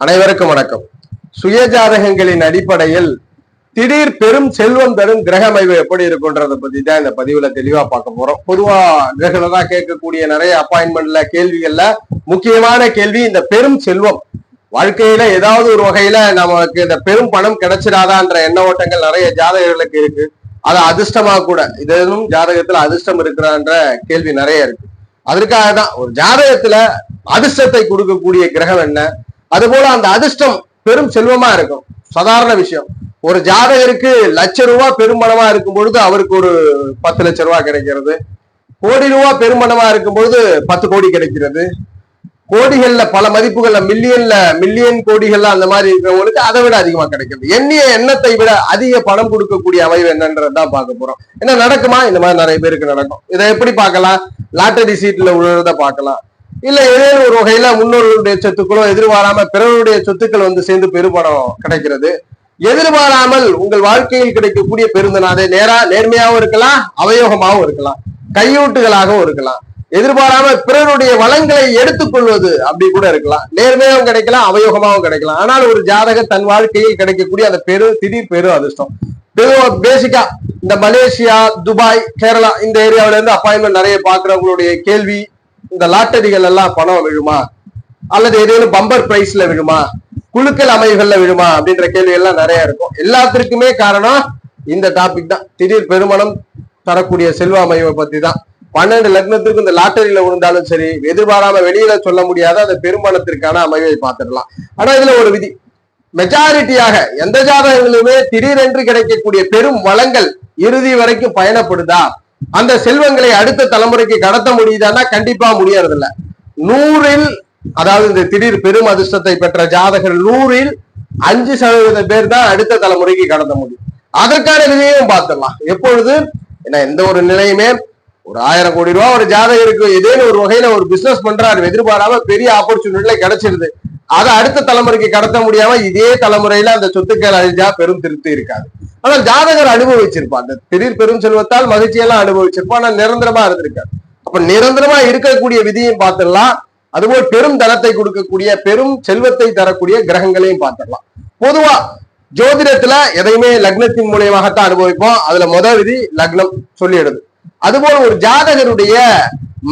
அனைவருக்கும் வணக்கம். சுயஜாதகங்களின் அடிப்படையில் திடீர் பெரும் செல்வம் தரும் கிரக அமைவு எப்படி இருக்குன்றத பத்தி தான் இந்த பதிவுல தெளிவா பார்க்க போறோம். பொதுவா ரெகுலரா கேட்கக்கூடிய நிறைய அப்பாயின்மெண்ட்ல கேள்விகள்ல முக்கியமான கேள்வி இந்த பெரும் செல்வம் வாழ்க்கையில ஏதாவது ஒரு வகையில நமக்கு இந்த பெரும் பணம் கிடைச்சிடாதான்ற எண்ண ஓட்டங்கள் நிறைய ஜாதகர்களுக்கு இருக்கு. அது அதிர்ஷ்டமா கூட இதுவும் ஜாதகத்துல அதிர்ஷ்டம் இருக்கிறான்ற கேள்வி நிறைய இருக்கு. அதற்காக தான் ஒரு ஜாதகத்துல அதிர்ஷ்டத்தை கொடுக்கக்கூடிய கிரகம் என்ன, அதுபோல அந்த அதிர்ஷ்டம் பெரும் செல்வமா இருக்கும். சாதாரண விஷயம். ஒரு ஜாதகருக்கு ₹1,00,000 பெரும்பணமா இருக்கும் பொழுது அவருக்கு ஒரு 10 லட்சம் ரூபாய் கிடைக்கிறது. கோடி ரூபாய் பெரும்பணமா இருக்கும் பொழுது 10 கோடி கிடைக்கிறது. கோடிகள்ல பல மதிப்புகள்ல மில்லியன் கோடிகள்ல அந்த மாதிரி இருக்கிறவங்களுக்கு அதை விட அதிகமா கிடைக்கிறது. எண்ணிய எண்ணத்தை விட அதிக பணம் கொடுக்கக்கூடிய அமைவு என்னன்றதான் பார்க்க போறோம். என்ன நடக்குமா? இந்த மாதிரி நிறைய பேருக்கு நடக்கும். இதை எப்படி பார்க்கலாம்? லாட்டரி சீட்ல விழுறத பார்க்கலாம். இல்ல ஏதேனும் ஒரு வகையில முன்னோர்களுடைய சொத்துக்களோ எதிர்பாராம பிறருடைய சொத்துக்கள் வந்து சேர்ந்து பெரும்பணம் கிடைக்கிறது. எதிர்பாராமல் உங்கள் வாழ்க்கையில் கிடைக்கக்கூடிய பெருந்தனாதே நேர்மையாகவும் இருக்கலாம், அவயோகமாகவும் இருக்கலாம், கையூட்டுகளாகவும் இருக்கலாம். எதிர்பாராம பிறருடைய வளங்களை எடுத்துக்கொள்வது அப்படி கூட இருக்கலாம். நேர்மையாகவும் கிடைக்கலாம், அவயோகமாகவும் கிடைக்கலாம். ஆனால் ஒரு ஜாதக தன் வாழ்க்கையில் கிடைக்கக்கூடிய அந்த திடீர் பெரு அதிர்ஷ்டம் பேசிக்கா இந்த மலேசியா, துபாய், கேரளா இந்த ஏரியாவில இருந்து அப்பாயின்மெண்ட் நிறைய பாக்குறவங்களுடைய கேள்வி, இந்த லாட்டரிகள் எல்லாம் பணம் விழுமா அல்லது ஏதேனும் பம்பர் பிரைஸ்ல விழுமா, குழுக்கள் அமைவுகள்ல விழுமா அப்படின்ற கேள்வி எல்லாம் நிறைய இருக்கும். எல்லாத்திற்குமே காரணம் இந்த டாபிக் தான். திடீர் பெருமணம் தரக்கூடிய செல்வ அமைவை பத்தி தான். 12 லக்னத்துக்கு இந்த லாட்டரியில விழுந்தாலும் சரி, எதிர்பாராம வெளியில சொல்ல முடியாத அந்த பெருமணத்திற்கான அமைவை பார்த்துடலாம். ஆனா இதுல ஒரு விதி, மெஜாரிட்டியாக எந்த ஜாதகங்களுமே திடீரென்று கிடைக்கக்கூடிய பெரும் வளங்கள் இறுதி வரைக்கும் பயணப்படுதா, அந்த செல்வங்களை அடுத்த தலைமுறைக்கு கடத்த முடியுதான்னா கண்டிப்பா முடியறதில்ல. 100ல் அதாவது இந்த திடீர் பெரும் அதிர்ஷ்டத்தை பெற்ற ஜாதகர் 100ல் 5% பேர் தான் அடுத்த தலைமுறைக்கு கடத்த முடியும். அதற்கான விதியையும் பார்த்துடலாம். எப்பொழுது ஏன்னா எந்த ஒரு நிலையுமே ஒரு 1000 கோடி ரூபாய் ஒரு ஜாதகருக்கு ஏதேனும் ஒரு வகையில ஒரு பிசினஸ் பண்றாரு, எதிர்பாராம பெரிய ஆப்பர்ச்சுனிட்டில கிடைச்சிருது, அதை அடுத்த தலைமுறைக்கு கடத்த முடியாம இதே தலைமுறையில அந்த சொத்துக்கள் அழிஞ்சா பெரும் திருப்தி இருக்காது. ஆனால் ஜாதகர் அனுபவிச்சிருப்பான், அந்த திடீர் பெரும் செல்வத்தால் மகிழ்ச்சியெல்லாம் அனுபவிச்சிருப்பான், ஆனால் நிரந்தரமா இருந்திருக்காரு. அப்ப நிரந்தரமா இருக்கக்கூடிய விதியும் பார்த்துடலாம். அதுபோல் பெரும் தனத்தை கொடுக்கக்கூடிய பெரும் செல்வத்தை தரக்கூடிய கிரகங்களையும் பார்த்துடலாம். பொதுவா ஜோதிடத்துல எதையுமே லக்னத்தின் மூலியமாகத்தான் அனுபவிப்போம். அதுல முதல் விதி லக்னம் சொல்லிடுது. அதுபோல ஒரு ஜாதகருடைய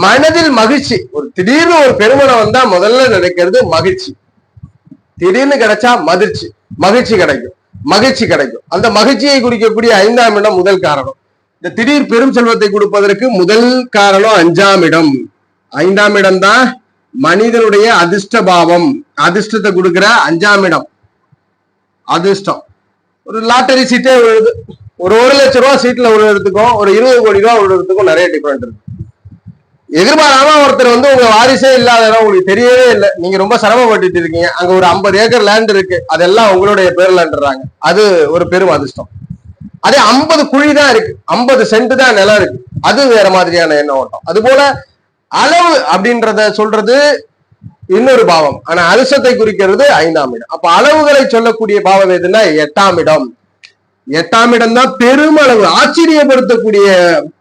மனதில் மகிழ்ச்சி, ஒரு திடீர்னு ஒரு பெருமணம் வந்தா முதல்ல நினைக்கிறது மகிழ்ச்சி. திடீர்னு கிடைச்சா மகிழ்ச்சி கிடைக்கும். அந்த மகிழ்ச்சியை குறிக்கக்கூடிய 5ஆம் இடம் முதல் காரணம். இந்த திடீர் பெரும் செல்வத்தை கொடுப்பதற்கு முதல் காரணம் 5ஆம் இடம். 5ஆம் இடம் தான் மனிதனுடைய அதிர்ஷ்ட பாவம். அதிர்ஷ்டத்தை கொடுக்கிற 5ஆம் இடம் அதிர்ஷ்டம். ஒரு லாட்டரி சீட்டே விழுது, ஒரு 1 லட்சம் ரூபாய் சீட்ல விழுறதுக்கும் ஒரு 20 கோடி ரூபாய் விழுறதுக்கும் நிறைய டிஃபரெண்ட் இருக்கு. எதிர்பாராம ஒருத்தர் வந்து உங்க வாரிசே இல்லாத உங்களுக்கு தெரியவே இல்லை, நீங்க ரொம்ப சிரமப்பட்டு இருக்கீங்க, அங்க ஒரு 50 ஏக்கர் லேண்ட் இருக்கு, அதெல்லாம் உங்களுடைய பேர்லன்றாங்க, அது ஒரு பெரும் அதிர்ஷ்டம். அதே 50 குழி தான் இருக்கு, 50 சென்ட் தான் நிலம் இருக்கு, அது வேற மாதிரியான எண்ண ஓட்டம். அது போல அளவு அப்படின்றத சொல்றது இன்னொரு பாவம், ஆனா அதிர்ஷ்டத்தை குறிக்கிறது 5ஆம் இடம். அப்ப அளவுகளை சொல்லக்கூடிய பாவம் எதுன்னா 8ஆம் இடம். 8ஆம் இடம் தான் பெருமளவு ஆச்சரியப்படுத்தக்கூடிய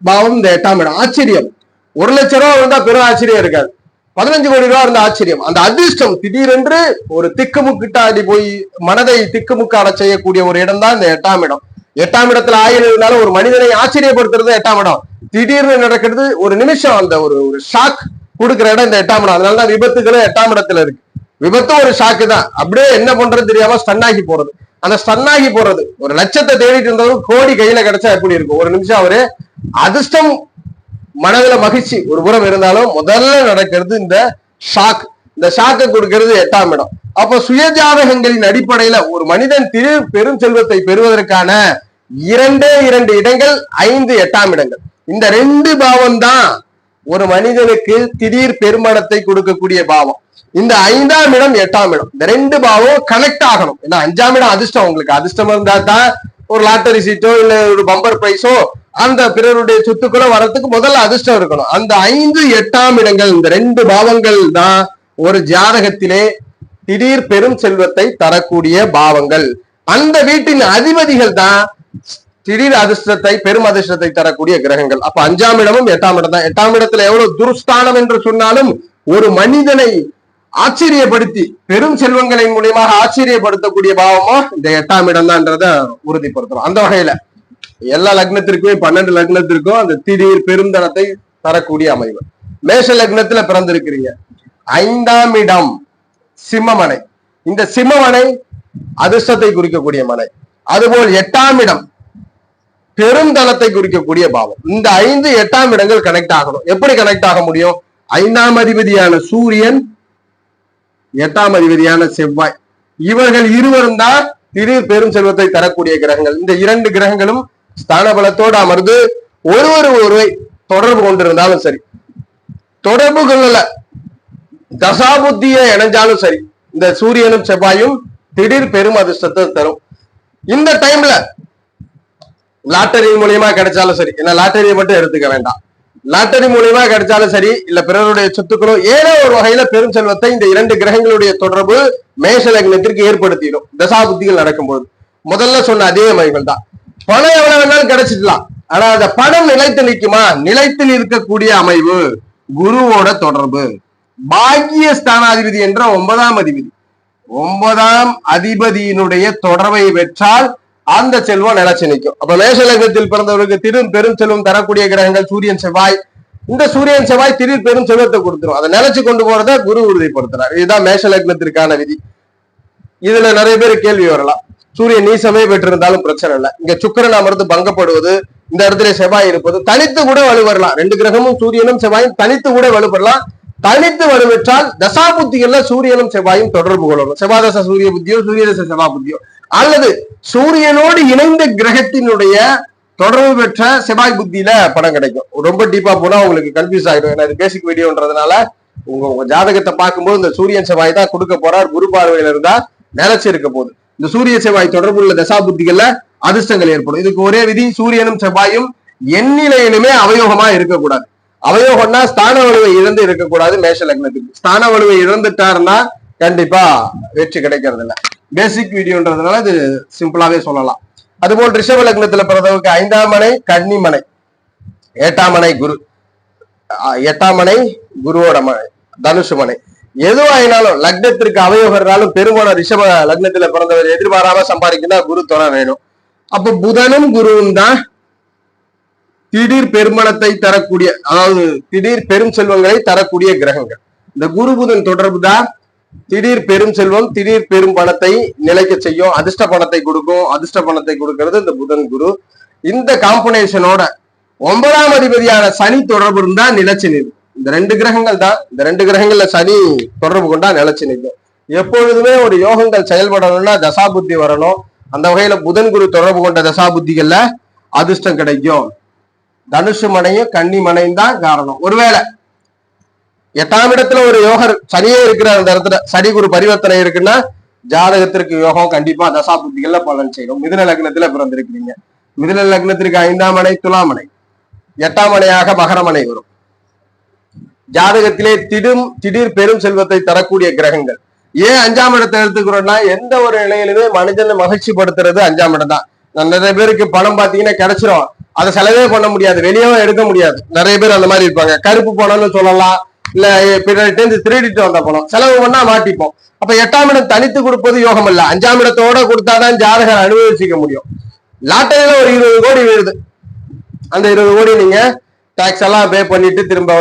பாவம். இந்த 8ஆம் இடம் ஆச்சரியம். 1 லட்சம் ரூபாய் இருந்தா பெரும் ஆச்சரியம் இருக்காது, 15 கோடி ரூபாய் இருந்த ஆச்சரியம். அந்த அதிர்ஷ்டம் திடீரென்று ஒரு திக்குமுக்கிட்டாடி போய் மனதை திக்குமுக்காட செய்யக்கூடிய ஒரு இடம் தான் இந்த 8ஆம் இடம். 8ஆம் இடத்துல ஆயுள் இருந்தாலும் ஒரு மனிதனை ஆச்சரியப்படுத்துறது 8ஆம் இடம். திடீர்னு நடக்கிறது ஒரு நிமிஷம், அந்த ஒரு ஷாக் கொடுக்குற இடம் இந்த 8ஆம் இடம். அதனாலதான் விபத்துகளும் 8ஆம் இடத்துல இருக்கு. விபத்தும் ஒரு ஷாக்கு தான், அப்படியே என்ன பண்றது தெரியாம ஸ்டன்னாகி போறது. அந்த ஸ்டன்னாகி போறது, ஒரு லட்சத்தை தேடிட்டு இருந்தவங்க கோடி கையில கிடைச்சா எப்படி இருக்கும்? ஒரு நிமிஷம் அவரு அதிர்ஷ்டம், மனதுல மகிழ்ச்சி ஒரு புறம் இருந்தாலும் முதல்ல நடக்கிறது இந்த ஷாக். இந்த ஷாக்கை கொடுக்கிறது 8ஆம் இடம். அப்ப சுயஜாதகங்களின் அடிப்படையில ஒரு மனிதன் திடீர் பெரும் செல்வத்தை பெறுவதற்கான 2 இடங்கள் 5, 8ஆம் இடங்கள். இந்த 2 பாவம் தான் ஒரு மனிதனுக்கு திடீர் பெருமணத்தை கொடுக்கக்கூடிய பாவம். இந்த 5ஆம் இடம் 8ஆம் இடம், இந்த 2 பாவம் கனெக்ட் ஆகணும். ஏன்னா 5ஆம் இடம் அதிர்ஷ்டம். உங்களுக்கு அதிர்ஷ்டம் இருந்தா தான் ஒரு லாட்டரி சீட்டோ இல்ல ஒரு பம்பர் பிரைஸோ அந்த பிறருடைய சொத்துக்களோ வரத்துக்கு முதல்ல அதிர்ஷ்டம் இருக்கணும். அந்த 5, 8ஆம் இடங்கள், இந்த 2 பாவங்கள் தான் ஒரு ஜாதகத்திலே திடீர் பெரும் செல்வத்தை தரக்கூடிய பாவங்கள். அந்த வீட்டின் அதிபதிகள் தான் திடீர் அதிர்ஷ்டத்தை பெரும் அதிர்ஷ்டத்தை தரக்கூடிய கிரகங்கள். அப்ப 5ஆம் இடமும் 8ஆம் இடம் தான். 8ஆம் இடத்துல எவ்வளவு துருஸ்தானம் என்று சொன்னாலும் ஒரு மனிதனை ஆச்சரியப்படுத்தி பெரும் செல்வங்களின் மூலியமாக ஆச்சரியப்படுத்தக்கூடிய பாவமோ இந்த 8ஆம் இடம் தான்றத உறுதிப்படுத்துறோம். அந்த வகையில எல்லா லக்னத்திற்குமே 12 லக்னத்திற்கும் அந்த திடீர் பெருந்தனத்தை தரக்கூடிய அமைவு. மேஷ லக்னத்துல பிறந்திருக்கிறீங்க, 5ஆம் இடம் சிம்மமனை. இந்த சிம்மமனை அதிர்ஷ்டத்தை குறிக்கக்கூடிய மனை. அதுபோல் 8ஆம் இடம் பெருந்தனத்தை குறிக்கக்கூடிய பாவம். இந்த 5 8ஆம் இடங்கள் கனெக்ட் ஆகணும். எப்படி கனெக்ட் ஆக முடியும்? 5ஆம் அதிபதியான சூரியன், 8ஆம் அதிபதியான செவ்வாய், இவர்கள் இருவரும் தான் திடீர் பெரும் செல்வத்தை தரக்கூடிய கிரகங்கள். இந்த 2 கிரகங்களும் ஸ்தான பலத்தோடு அமர்ந்து ஒருவரை தொடர்பு கொண்டிருந்தாலும் சரி, தொடர்பு கொள்ளல தசாபுத்திய இணைஞ்சாலும் சரி, இந்த சூரியனும் செவ்வாயும் திடீர் பெரும் அதிர்ஷ்டத்தை தரும். இந்த டைம்ல லாட்டரி மூலியமா கிடைச்சாலும் சரி, என்ன லாட்டரியை மட்டும் எடுத்துக்க வேண்டாம், லாட்டரி மூலியமா கிடைச்சாலும் சரி, இல்ல பிறருடைய சொத்துக்களோ ஏதோ ஒரு வகையில பெரும் செல்வத்தை இந்த 2 கிரகங்களுடைய தொடர்பு மேஷ லக்னத்திற்கு ஏற்படுத்திடும். தசாபுத்திகள் நடக்கும்போது முதல்ல சொன்ன அதே அமைகள் தான். பணம் எவ்வளவு வேணாலும் கிடைச்சிடலாம், ஆனா அந்த பணம் நிலைத்து நிற்குமா? நிலைத்து நிற்கக்கூடிய அமைவு குருவோட தொடர்பு. பாக்கிய ஸ்தானாதிபதி என்ற 9ஆம் அதிபதி, 9ஆம் அதிபதியினுடைய தொடர்பை பெற்றால் அந்த செல்வம் நிலைச்சு நிற்கும். அப்ப மேஷ லக்னத்தில் பிறந்தவர்களுக்கு திடீர் பெரும் செல்வம் தரக்கூடிய கிரகங்கள் சூரியன் செவ்வாய். இந்த சூரியன் செவ்வாய் திடீர் பெரும் செல்வத்தை கொடுத்துரும். அதை நிலைச்சு கொண்டு போறத குரு உறுதிப்படுத்துறார். இதுதான் மேஷ லக்னத்திற்கான விதி. இதுல நிறைய பேர் கேள்வி வரலாம், சூரியன் நீசமே பெற்றிருந்தாலும் பிரச்சனை இல்லை, இங்க சுக்கிரன் அமர்ந்து பங்கப்படுவது, இந்த இடத்துல செவ்வாய் இருப்பது, தனித்து கூட வலுவரலாம். 2 கிரகமும் சூரியனும் செவ்வாயும் தனித்து கூட வலுப்பெறலாம். தனித்து வலுவெற்றால் தசாபுத்திகள்ல சூரியனும் செவ்வாயும் தொடர்பு கொள்ளணும். செவ்வாதச சூரிய புத்தியோ சூரியதச செவ்வாய் புத்தியோ, அல்லது சூரியனோடு இணைந்த கிரகத்தினுடைய தொடர்பு பெற்ற செவ்வாய் புத்தியில படம் கிடைக்கும். ரொம்ப டீப்பா போனா உங்களுக்கு கன்ஃபியூஸ் ஆயிடும். ஏன்னா இது பேசிக் வீடியோன்றதுனால உங்க ஜாதகத்தை பார்க்கும்போது இந்த சூரியன் செவ்வாய் தான் கொடுக்க போறார். குரு பார்வையில இருந்தா நிலைச்சு இருக்க போகுது. இந்த சூரிய செவ்வாய் தொடர்பு உள்ள தசா புத்திகள்ல அதிர்ஷ்டங்கள் ஏற்படும். இதுக்கு ஒரே விதி, சூரியனும் செவ்வாயும் எந்நிலையிலுமே அவயோகமா இருக்கக்கூடாது. அவயோகம்னா ஸ்தான வலுவை இழந்து இருக்கக்கூடாது. மேஷ லக்னத்துக்கு ஸ்தான வலுவை இழந்துட்டாருன்னா கண்டிப்பா வெற்றி கிடைக்கிறது இல்லை. பேசிக் வீடியோன்றதுனால இது சிம்பிளாவே சொல்லலாம். அதுபோல் ரிஷப லக்னத்துல பிறந்தவருக்கு 5ஆம் மனை கன்னிமனை, 8ஆம் மனை குரு, 8ஆம் மனை குருவோட மனை, தனுசு மனை. எதுவும் ஆயினாலும் லக்னத்திற்கு அவயோகர்னாலும் பெருமான ரிஷப லக்னத்துல பிறந்தவர் எதிர்பாராம சம்பாதிக்கணும், குரு துணை வேணும். அப்ப புதனும் குருவும் தான் திடீர் பெருமணத்தை தரக்கூடிய, அதாவது திடீர் பெரும் செல்வங்களை தரக்கூடிய கிரகங்கள். இந்த குரு புதன் தொடர்பு தான் திடீர் பெரும் செல்வம், திடீர் பெரும் பணத்தை நிலைக்க செய்யும், அதிர்ஷ்ட பணத்தை கொடுக்கும். அதிர்ஷ்ட பணத்தை கொடுக்கிறது இந்த புதன் குரு. இந்த காம்பினேஷனோட 9ஆம் அதிபதியான சனி தொடர்பு இருந்தா நிலைச்சு நிற்கும். இந்த 2 கிரகங்கள் தான், இந்த 2 கிரகங்கள்ல சனி தொடர்பு கொண்டா நிலைச்சு நிற்கும். எப்பொழுதுமே ஒரு யோகங்கள் செயல்படணும்னா தசாபுத்தி வரணும். அந்த வகையில புதன் குரு தொடர்பு கொண்ட தசாபுத்திகள்ல அதிர்ஷ்டம் கிடைக்கும். தனுசு மனையும் கன்னி மனையும் தான் காரணம். ஒருவேளை 8ஆம் இடத்துல ஒரு யோகர் சனியே இருக்கிற அந்த இடத்துல சனி குரு பரிவர்த்தனை இருக்குன்னா ஜாதகத்திற்கு யோகம் கண்டிப்பா தசாபுத்திகள்ல பலன் செய்யும். மிதுன லக்னத்துல பிறந்திருக்கிறீங்க, மிதுன லக்னத்திற்கு 5ஆம் மனை துலாமனை, 8ஆம் மனையாக மகரமனை வரும். ஜாதகத்திலே திடீர் பெரும் செல்வத்தை தரக்கூடிய கிரகங்கள். ஏன் 5ஆம் இடத்தை எடுத்துக்கிறோம்னா எந்த ஒரு நிலையிலுமே மனிதனை மகிழ்ச்சி படுத்துறது 5ஆம் இடம் தான். நிறைய பேருக்கு பணம் பாத்தீங்கன்னா கிடைச்சிரும், அதை செலவே பண்ண முடியாது, வெளியவும் எடுக்க முடியாது. நிறைய பேர் அந்த மாதிரி இருப்பாங்க. கருப்பு பணம்னு சொல்லலாம், இல்ல பிறகு திருடிட்டு வந்த பணம் செலவு பண்ணா மாட்டிப்போம். அப்ப 8ஆம் இடம் தனித்து கொடுப்பது யோகம் இல்ல, 5ஆம் இடத்தோட கொடுத்தாதான் ஜாதகர் அனுபவிச்சுக்க முடியும். லாட்டரியில ஒரு 20 கோடி விழுது, அந்த 20 கோடி நீங்க டாக்ஸ் எல்லாம் பே பண்ணிட்டு திரும்ப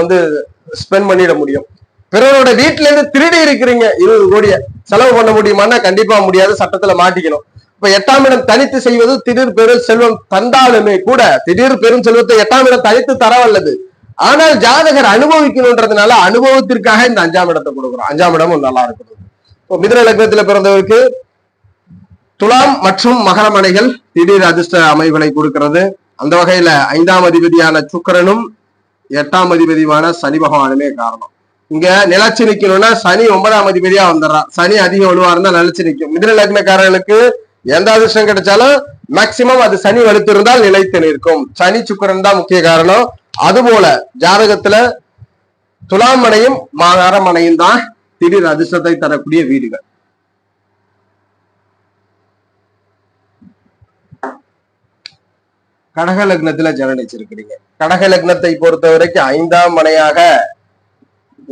ஸ்பெண்ட் பண்ணிட முடியும். பிறரோட வீட்டுல இருந்து திருடி இருக்கிறீங்க, 20 கோடிய செலவு பண்ண முடியுமான்னா கண்டிப்பா முடியாது, சட்டத்துல மாட்டிக்கணும். இப்ப 8ஆம் இடம் தனித்து செய்வது திடீர் பெரும் செல்வம் தந்தாலுமே கூட திடீர் பெரும் செல்வத்தை 8ஆம் இடம் தனித்து தரவல்லது. ஆனால் ஜாதகர் அனுபவிக்கணும்ன்றதுனால அனுபவத்திற்காக இந்த 5ஆம் இடத்தை கொடுக்குறோம். 5ஆம் இடமும் நல்லா இருக்கணும். இப்போ மிதுன லக்னத்துல பிறந்தவருக்கு துலாம் மற்றும் மகரமனைகள் திடீர் அதிர்ஷ்ட அமைவுகளை கொடுக்கிறது. அந்த வகையில 5ஆம் அதிபதியான சுக்கிரனும் 8ஆம் அதிபதியான சனி பகவானுமே காரணம். இங்க நிலைச்சு நிக்கணும்னா சனி 9ஆம் அதிபதியா வந்துடுறான். சனி அதிக வலுவா இருந்தா நிலைச்சு நிற்கும். மிதுன லக்னக்காரர்களுக்கு எந்த அதிர்ஷ்டம் கிடைச்சாலும் மேக்சிமம் அது சனி வலுத்திருந்தால் நிலைத்து நிற்கும். சனி சுக்கிரன் தான் முக்கிய காரணம். அதுபோல ஜாதகத்துல துலாம் மனையும் மகரமனையும் தான் திடீர் அதிர்ஷ்டத்தை தரக்கூடிய வீடுகள். கடக லக்னத்துல ஜனனிச்சிருக்கிறீங்க. கடக லக்னத்தை பொறுத்த வரைக்கும் 5ஆம் மனையாக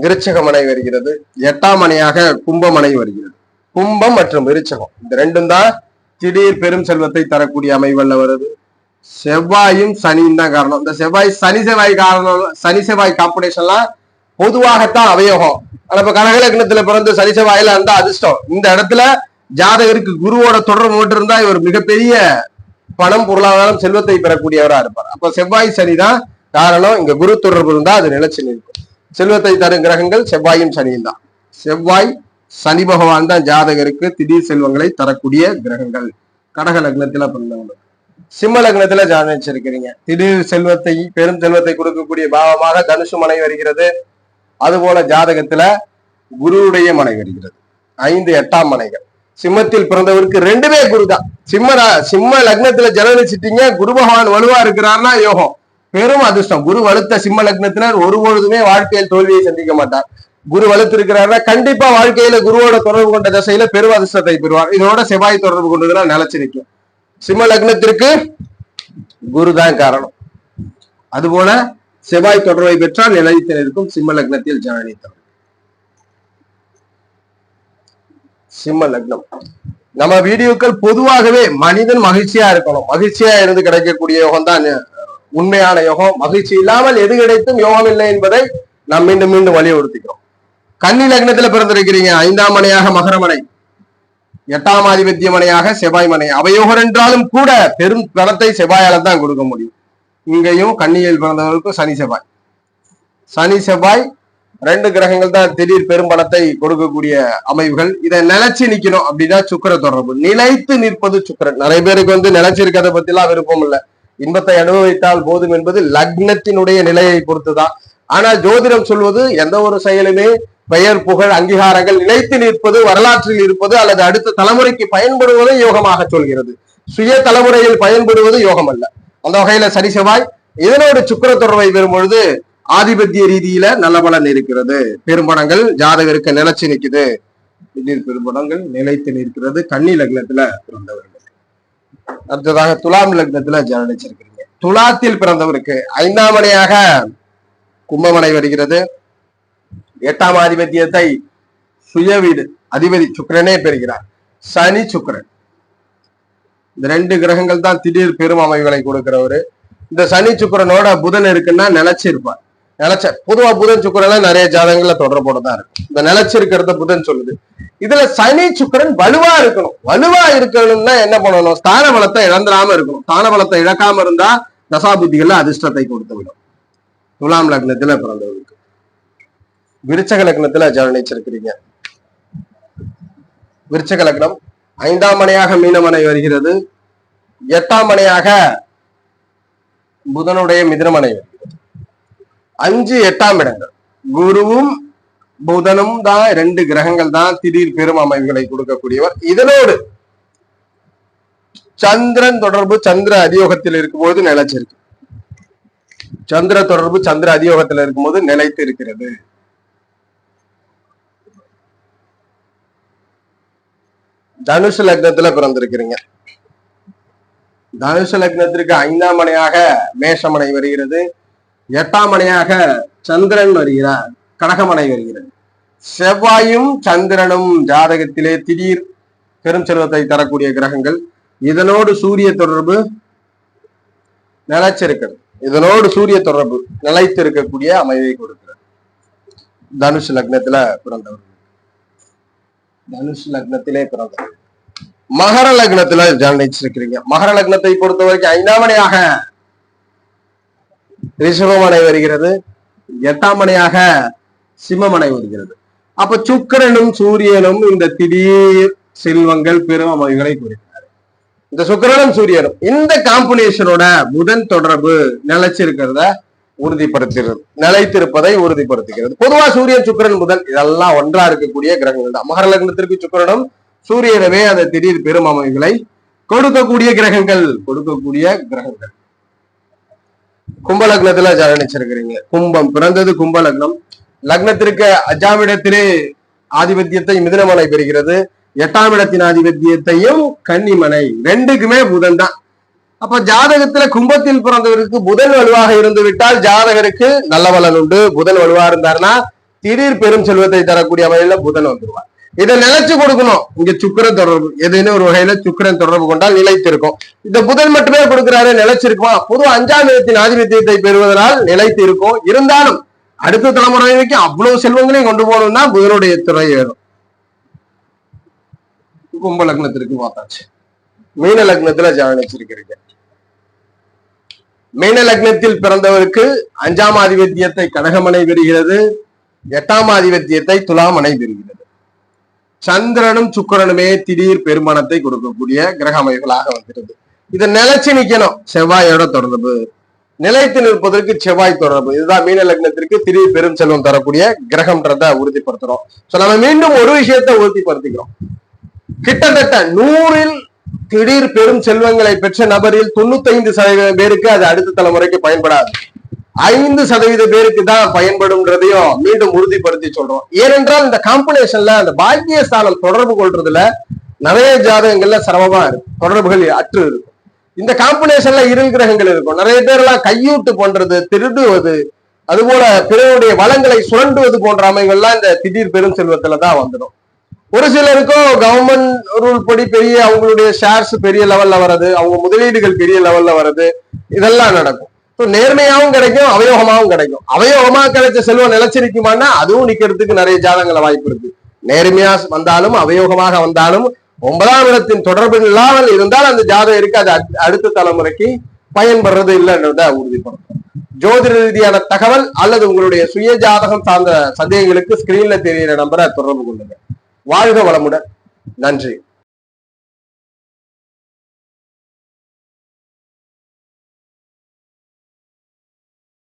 விருச்சகமனை வருகிறது. 8ஆம் மனையாக கும்பமனை வருகிறது. கும்பம் மற்றும் விருச்சகம் இந்த ரெண்டும் தான் திடீர் பெரும் செல்வத்தை தரக்கூடிய அமைவல்ல வருது. செவ்வாயும் சனியும் தான் காரணம். இந்த சனி செவ்வாய் காரணம், சனி செவ்வாய் காம்பினேஷன்லாம் பொதுவாகத்தான் அவயோகம். ஆனா இப்ப கடகலக்னத்துல பிறந்து சனி செவ்வாயில இருந்தா அதிர்ஷ்டம். இந்த இடத்துல ஜாதகருக்கு குருவோட தொடர்பு மட்டும் இருந்தா இவர் மிகப்பெரிய பணம் பொருளாதாரம் செல்வத்தை பெறக்கூடியவரா இருப்பார். அப்ப செவ்வாய் சனிதான் காரணம். இங்க குரு தொடர்பு இருந்தா அது நிலைச்சு நிற்கும். செல்வத்தை தரும் கிரகங்கள் செவ்வாயும் சனியும் தான். செவ்வாய் சனி பகவான் தான் ஜாதகருக்கு திடீர் செல்வங்களை தரக்கூடிய கிரகங்கள். கடக லக்னத்துல பிறந்தவங்க. சிம்ம லக்னத்துல ஜாதகிச்சிருக்கிறீங்க. திடீர் செல்வத்தை பெரும் செல்வத்தை கொடுக்கக்கூடிய பாவமாக தனுசு மனை வருகிறது. அதுபோல ஜாதகத்துல குருவுடைய மனை வருகிறது. 5, 8ஆம் மனைகள். சிம்மத்தில் பிறந்தவருக்கு 2மே குரு தான். சிம்ம லக்னத்துல ஜனனிச்சிட்டீங்க, குரு பகவான் வலுவா இருக்கிறார்னா யோகம், பெரும் அதிர்ஷ்டம். குரு வலுத்த சிம்ம லக்னத்தினர் ஒருபொழுதுமே வாழ்க்கையில் தோல்வியை சந்திக்க மாட்டார். குரு வலுத்து இருக்கிறாருன்னா கண்டிப்பா வாழ்க்கையில குருவோட தொடர்பு கொண்ட தசையில பெரும் அதிர்ஷ்டத்தை பெறுவார். இதோட செவ்வாய் தொடர்பு கொண்டதுன்னா நிலைச்சு நிற்கும். சிம்ம லக்னத்திற்கு குரு தான் காரணம். அதுபோல செவ்வாய் தொடர்பை பெற்றால் நிலைத்து நிற்கும் சிம்ம லக்னத்தில் ஜனனித்தவர். சிம்ம லக்னம். நம்ம வீடியோக்கள் பொதுவாகவே மனிதன் மகிழ்ச்சியா இருக்கணும், மகிழ்ச்சியா இருந்து கிடைக்கக்கூடிய யோகம் தான் உண்மையான யோகம். மகிழ்ச்சி இல்லாமல் எது கிடைத்தும் யோகம் இல்லை என்பதை நாம் மீண்டும் மீண்டும் வலியுறுத்திக்கிறோம். கன்னி லக்னத்துல பிறந்திருக்கிறீங்க. 5ஆம் மனையாக மகரமனை, 8ஆம் ஆதிபத்திய மனையாக செவ்வாய் மனை. அவயோகர் என்றாலும் கூட பெரும் பணத்தை செவ்வாயால தான் கொடுக்க முடியும். இங்கேயும் கன்னியில் பிறந்தவர்களுக்கும் சனி செவ்வாய் 2 கிரகங்கள் தான் திடீர் பெரும் பணத்தை கொடுக்கக்கூடிய அமைவுகள். இதை நிலைச்சு நிக்கணும் அப்படின்னா சுக்கிர தொடர்பு. நிலைத்து நிற்பது சுக்கிரன். நிறைய பேருக்கு நிலைச்சிருக்கிறத பத்தி எல்லாம் விருப்பம் இல்லை. இன்பத்தை அனுபவித்தால் போதும் என்பது லக்னத்தினுடைய நிலையை பொறுத்துதான். ஆனால் ஜோதிடம் சொல்வது எந்த ஒரு செயலுமே பெயர் புகழ் அங்கீகாரங்கள் நிலைத்து நிற்பது, வரலாற்றில் இருப்பது அல்லது அடுத்த தலைமுறைக்கு பயன்படுவதை யோகமாக சொல்கிறது. சுய தலைமுறையில் பயன்படுவது யோகம் அல்ல. அந்த வகையில சனி செவ்வாய் இதனோடு சுக்கிர தொடர்பை பெறும்பொழுது ஆதிபத்திய ரீதியில நல்ல பலன் இருக்கிறது. பெரும்பணங்கள் ஜாதகருக்கு நிலைச்சு நிற்குது. திடீர் பெரும்பணங்கள் நிலைத்து நிற்கிறது கன்னி லக்னத்துல பிறந்தவர்கள். அடுத்ததாக துலாம் லக்னத்துல ஜனனிச்சிருக்கிறீங்க. துலாத்தில் பிறந்தவருக்கு 5ஆம் மனையாக கும்பமனை வருகிறது. 8ஆம் ஆதிபத்தியத்தை சுய வீடு அதிபதி சுக்கிரனே பெறுகிறார். சனி சுக்கிரன் இந்த 2 கிரகங்கள் தான் திடீர் பெரும் அமைவுகளை கொடுக்கிறவரு. இந்த சனி சுக்கிரனோட புதன் இருக்குன்னா நிலைச்சிருப்பார். பொதுவா புதன் சுக்கிரன் நிறைய ஜாதகங்கள்ல தொடர்போட தான் இருக்கும். இந்த நிலைச்சிருக்கிறத புதன் சொல்லுது. இதுல சனி சுக்கிரன் வலுவா இருக்கணும். வலுவா இருக்கணும்னா என்ன பண்ணணும்? ஸ்தான பலத்தை இழந்துடாம இருக்கணும். ஸ்தான பலத்தை இழக்காம இருந்தா தசாபுத்திகள்ல அதிர்ஷ்டத்தை கொடுத்து விடும். துலாம் லக்னத்துல பிறந்தவருக்கு. விருச்சக லக்னத்துல ஜனனிச்சிருக்கிறீங்க. விருச்சக லக்னம் 5ஆம் மனையாக மீனமனை வருகிறது. 8ஆம் மனையாக புதனுடைய மிதுனமனை வருகிறது. 5, 8ஆம் இடங்கள். குருவும் புதனும் தான் 2 கிரகங்கள் தான் திடீர் பெரும் அமைவுகளை கொடுக்கக்கூடியவர். இதனோடு சந்திரன் தொடர்பு சந்திர அதியோகத்தில் இருக்கும்போது நிலைச்சிருக்கு. சந்திர தொடர்பு சந்திர அதியோகத்தில் இருக்கும்போது நிலைத்து இருக்கிறது. தனுசு லக்னத்துல பிறந்திருக்கிறீங்க. தனுசு லக்னத்திற்கு 5ஆம் மனையாக மேஷமனை வருகிறது. 8ஆம் மனையாக சந்திரன் வருகிறார். கடகமனை வருகிறது. செவ்வாயும் சந்திரனும் ஜாதகத்திலே திடீர் பெரும் செல்வத்தை தரக்கூடிய கிரகங்கள். இதனோடு சூரிய தொடர்பு நிலைச்சிருக்கிறது. இதனோடு சூரிய தொடர்பு நிலைத்து இருக்கக்கூடிய அமைவை கொடுக்கிறது. தனுஷ் லக்னத்துல பிறந்தவர். தனுஷ் லக்னத்திலே பிறந்தவர். மகர லக்னத்துல ஜனனிச்சிருக்கிறீங்க. மகர லக்னத்தை பொறுத்த வரைக்கும் 5ஆம் மனையாக ரிஷபமனை வருகிறது. 8ஆம் மனையாக சிம்மமனை வருகிறது. அப்ப சுக்கிரனும் சூரியனும் இந்த திடீர் செல்வங்கள் பெரும் அமைவுகளை குறிக்கிறார். இந்த சுக்கிரனும் சூரியனும் இந்த காம்பினேஷனோட புதன் தொடர்பு நிலைச்சிருக்கிறத உறுதிப்படுத்துகிறது. நிலைத்திருப்பதை உறுதிப்படுத்துகிறது. பொதுவா சூரியன் சுக்கிரன் புதன் இதெல்லாம் ஒன்றா இருக்கக்கூடிய கிரகங்கள் தான். மகர லக்னத்திற்கு சுக்கிரனும் சூரியனவே அந்த திடீர் பெரும் அமைவுகளை கொடுக்கக்கூடிய கிரகங்கள். கும்ப லக்னத்துல ஜனனிச்சிருக்கிறீங்க. கும்பம் பிறந்தது கும்ப லக்னம். லக்னத்திற்கு 5ஆம் இடத்திலே ஆதிபத்தியத்தை மிதுனமனை பெறுகிறது. 8ஆம் இடத்தின் ஆதிபத்தியத்தையும் கன்னிமனை. 2க்குமே புதன் தான். அப்ப ஜாதகத்துல கும்பத்தில் பிறந்தவருக்கு புதன் வலுவாக இருந்து விட்டால் ஜாதகருக்கு நல்ல பலன் உண்டு. புதன் வலுவா இருந்தாருன்னா திடீர் பெரும் செல்வத்தை தரக்கூடிய வகையில புதன் வந்துருவார். இதை நிலைச்சு கொடுக்கணும். இங்க சுக்கிரன் தொடர்பு எதுன்னு ஒரு வகையில சுக்கிரன் தொடர்பு கொண்டால் நிலைத்திருக்கும். இந்த புதன் மட்டுமே கொடுக்கிறாரு, நிலைச்சிருக்குமா? பொதுவா 5ஆம் இடத்தின் ஆதிபத்தியத்தை பெறுவதனால் நிலைத்து இருக்கும். இருந்தாலும் அடுத்த தலைமுறைக்கு அவ்வளவு செல்வங்களையும் கொண்டு போகணும்னா புதனுடைய துறை வேணும். கும்ப லக்னத்திற்கு பார்த்தாச்சு. மீன லக்னத்துல ஜானிச்சிருக்கிறீங்க. மீன லக்னத்தில் பிறந்தவருக்கு 5ஆம் ஆதிபத்தியத்தை கடகமனை பெறுகிறது, 8ஆம் ஆதிபத்தியத்தை துலாமனை பெறுகிறது. சந்திரனும் சுக்கிரனுமே திடீர் பெருமானத்தை கொடுக்கக்கூடிய கிரக அமைப்புகளாக வந்துடுது. இதை நிலைச்சு நிக்கணும். செவ்வாயோட தொடர்பு, நிலைத்து நிற்பதற்கு செவ்வாய் தொடர்பு, இதுதான் மீன லக்னத்திற்கு திடீர் பெரும் செல்வம் தரக்கூடிய கிரகம்ன்றத உறுதிப்படுத்துறோம். நம்ம மீண்டும் ஒரு விஷயத்தை உறுதிப்படுத்திக்கிறோம். கிட்டத்தட்ட 100ல் திடீர் பெரும் செல்வங்களை பெற்ற நபரில் 95% பேருக்கு அது அடுத்த தலைமுறைக்கு பயன்படாது. 5% பேருக்கு தான் பயன்படும்ன்றதையும் மீண்டும் உறுதிப்படுத்தி சொல்றோம். ஏனென்றால் இந்த காம்பினேஷன்ல அந்த பாக்கியஸ்தானம் தொடர்பு கொள்றதுல நிறைய ஜாதகங்கள்ல சிரமமா இருக்கு, தொடர்புகள் அற்று இருக்கும். இந்த காம்பினேஷன்ல இருள் கிரகங்கள் இருக்கும். நிறைய பேர் எல்லாம் கையூட்டு பண்றது, திருடுவது, அதுபோல பிறருடைய வளங்களை சுரண்டுவது போன்ற அமைகள்லாம் இந்த திடீர் பெரும் செல்வத்துலதான் வந்துடும். ஒரு சிலருக்கும் கவர்மெண்ட் ரூல் படி பெரிய அவங்களுடைய ஷேர்ஸ் பெரிய லெவல்ல வர்றது, அவங்க முதலீடுகள் பெரிய லெவல்ல வர்றது, இதெல்லாம் நடக்கும். நேர்மையாவும் கிடைக்கும், அவயோகமாவும் கிடைக்கும். அவயோகமா கிடைச்ச செல்வம் நிலைச்சிருக்குமானா அதுவும் நிக்கிறதுக்கு நிறைய ஜாதகங்கள வாய்ப்பு இருக்கு. நேர்மையா வந்தாலும் அவயோகமாக வந்தாலும் 9ஆம் இடத்தின் தொடர்பு இல்லாமல் இருந்தால் அந்த ஜாதகம் இருக்கு, அது அடுத்த தலைமுறைக்கு பயன்படுறது இல்லைன்றத உறுதிப்படுத்தும். ஜோதிட ரீதியான தகவல் அல்லது உங்களுடைய சுய ஜாதகம் சார்ந்த சந்தேகங்களுக்கு ஸ்கிரீன்ல தெரிகிற நம்பரை தொடர்பு கொள்ளுங்க. வாழ்க வளமுடன். நன்றி.